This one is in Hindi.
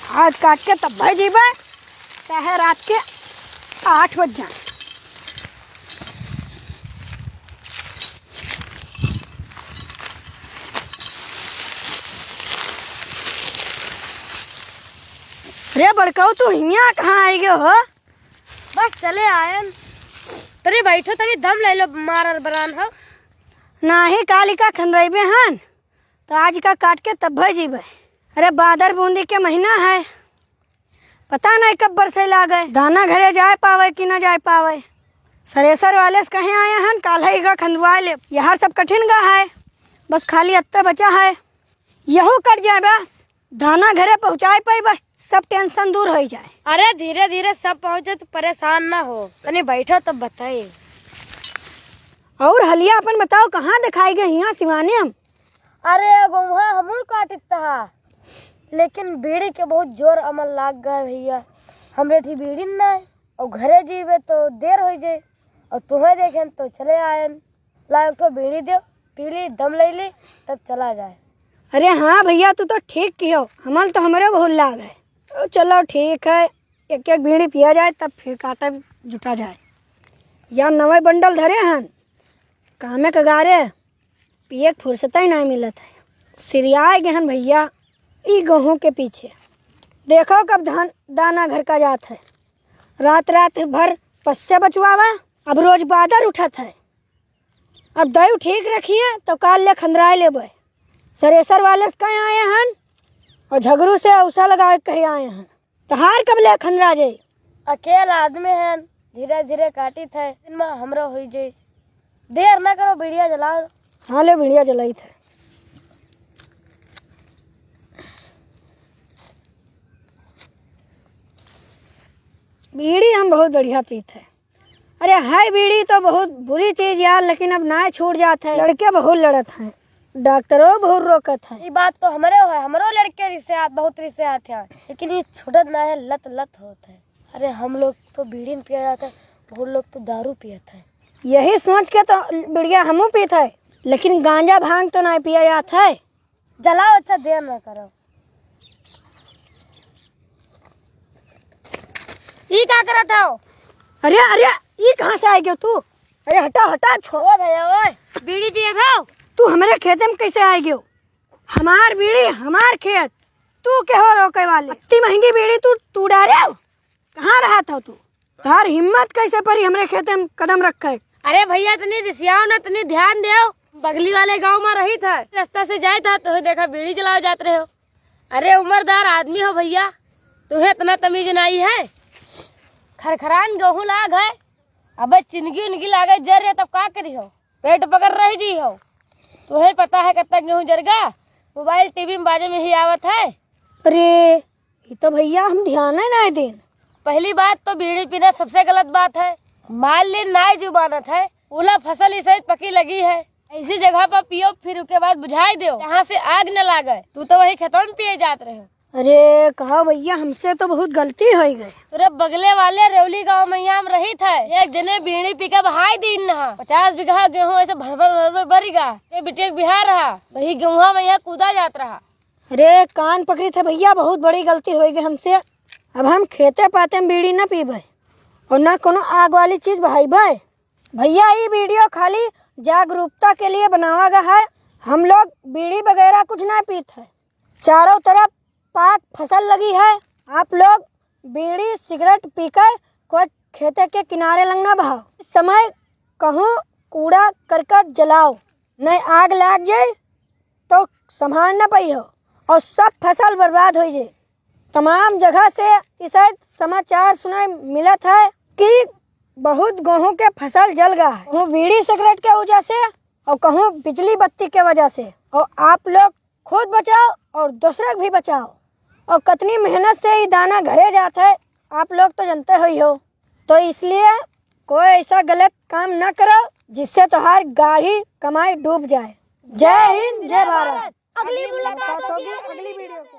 आज काट के तब भाई जीबे चाहे रात के 8 बज जाए। अरे बड़काऊ तू यहाँ कहाँ आई गयो हो? बस चले आयन तरी बैठो तभी दम ले लो मारर बरान हो नाही कालिका खनरेबे हन तो आज का काट के तब भाई जीबे। अरे बादर बूंदी के महीना है, पता नहीं कब बरसे लागे, दाना घरे जाए पावे कि ना जाए पावे। सरेसर वाले से कहीं आए हन काल ही का खंदवा ले, यहाँ सब कठिन गा है, बस खाली अत्ता बचा है, यहू कट जाए बस दाना घरे पहुँचाए पाई, बस सब टेंशन दूर हो जाए। अरे धीरे धीरे सब पहुँचे तो परेशान ना हो, तनी बैठो तब बताइए। और हलिया अपन बताओ कहाँ दिखाई गए यहाँ सिवाने हम? अरे गौहा हमूर काटता लेकिन बीड़ी के बहुत जोर अमल लाग गए भैया, हमरे ठी बीड़ी ना है और घरे जीवे तो देर हो जाए और तुम्हें देखें तो चले आयन ला एक तो बीड़ी दो पी ली दम ले ली तब चला जाए। अरे हाँ भैया तू तो ठीक कियो, हमल तो हमारे बहुत लाग है। तो चलो ठीक है, एक एक बीड़ी पिया जाए तब फिर काटा जुटा जाए। या नवे बंडल धरे हन कामे कगारे पिए फुर्सत ही नहीं मिलत है, सिरियाए गए हन भैया ई गेहूँ के पीछे। देखो कब धान दाना घर का जात है, रात रात भर पस्से बचवावा, अब रोज बादर उठत है। अब दही ठीक रखिए तो काल ले खंदराए लेबे। सरेसर वाले से कहीं आए हन और झगड़ू से औसा लगा कहीं आए हन, तो हार कब ले खंदरा जाए। अकेला आदमी है धीरे धीरे काटी थे इनमें हमरा हो जाए, देर ना करो बीड़िया जलाओ। हाँ ले बीड़िया जलाई थे। बीड़ी हम बहुत बढ़िया पीते हैं। अरे हाय बीड़ी तो बहुत बुरी चीज़ यार, लेकिन अब ना छूट जाते हैं। लड़के बहुत लड़त हैं, डॉक्टरों बहुत रोकत हैं। ये बात तो हमारे है, हमारो लड़के रिश्ते बहुत रिश्ते आते हैं, लेकिन ये छूटत ना है, लत लत होता है। अरे हम लोग तो बीड़ी पिया जाता है, बहुत लोग तो दारू पियता है। यही सोच के तो बढ़िया हमू पीते हैं, लेकिन गांजा भांग तो नहीं पिया जाता है। जलाओ अच्छा देर ना करो। ये क्या कर रहा था? अरे अरे ये कहाँ से आ गयो तू? अरे हटा हटा छोड़। ओ भैया ओए बीड़ी पिया था तू हमारे खेत में कैसे आ गयो? हमार बीड़ी हमार खेत, तू के हो रोके वाले? इतनी महंगी बीड़ी तू डारे कहाँ रहा था तू? तार हिम्मत कैसे परी हमरे खेत में कदम रखे? अरे भैया तनी रिसियाओ ना, तनी ध्यान दो, बगली वाले गांव में रही था, रास्ता से जाए था तो देखा बीड़ी जलाओ जाते रहे हो। अरे उम्रदार आदमी हो भैया, तुम्हें इतना तमीज नहीं है। खरखरान गेहूँ लाग है, अब चिंगी उनगी लागे जर है तब का करी हो, पेट पकड़ रही जी हो। तुम्हें पता है कितना गेहूँ जरगा, मोबाइल टीवी में बाजे में ही आवत है। अरे ये तो भैया हम ध्यान ही नहीं दें। पहली बात तो बीड़ी पीना सबसे गलत बात है, मान ली नाई जुबानत है, पूरा फसल ही सहित पकी लगी है, ऐसी जगह पर पियो फिर उसके बाद बुझाई दो, यहाँ से आग न लागे। तू तो वही खेतों में पिए जाते रहे। अरे कहा भैया हमसे तो बहुत गलती हो गई। अरे बगले वाले रेवली गांव में यहाँ रही था, एक जने बीड़ी पी के बहाई दी नहा 50 बीघा गेहूँ ऐसे भर भरी गा, बिटे बिहार रहा वही गेहूँ में यहाँ कूदा जात रहा। अरे कान पकड़ी थे भैया, बहुत बड़ी गलती हो गई हमसे। अब हम खेते पाते में बीड़ी न पीबे और ना कोनो आग वाली चीज बहाइबे। भैया ये वीडियो खाली जागरूकता के लिए बनावा गया है, हम लोग बीड़ी वगैरह कुछ ना पीते हैं। चारों तरफ पाक फसल लगी है, आप लोग बीड़ी सिगरेट पीकर कोई खेते के किनारे लंगना बहाओ। इस समय कहूँ कूड़ा करकट जलाओ, नहीं आग लग जाए तो संभाल न पाई हो और सब फसल बर्बाद हो जाए। तमाम जगह से इसे समाचार सुनाई मिलत है कि बहुत गेहूँ के फसल जल गया है, कहूँ बीड़ी सिगरेट के वजह से और कहूँ बिजली बत्ती के वजह से। और आप लोग खुद बचाओ और दूसरे भी बचाओ। और कितनी मेहनत से ये दाना घरे जाता है, आप लोग तो जानते ही हो। तो इसलिए कोई ऐसा गलत काम न करो जिससे तुम्हारी गाढ़ी कमाई डूब जाए। जय हिंद जय भारत। अगली मुलाकात होगी अगली वीडियो।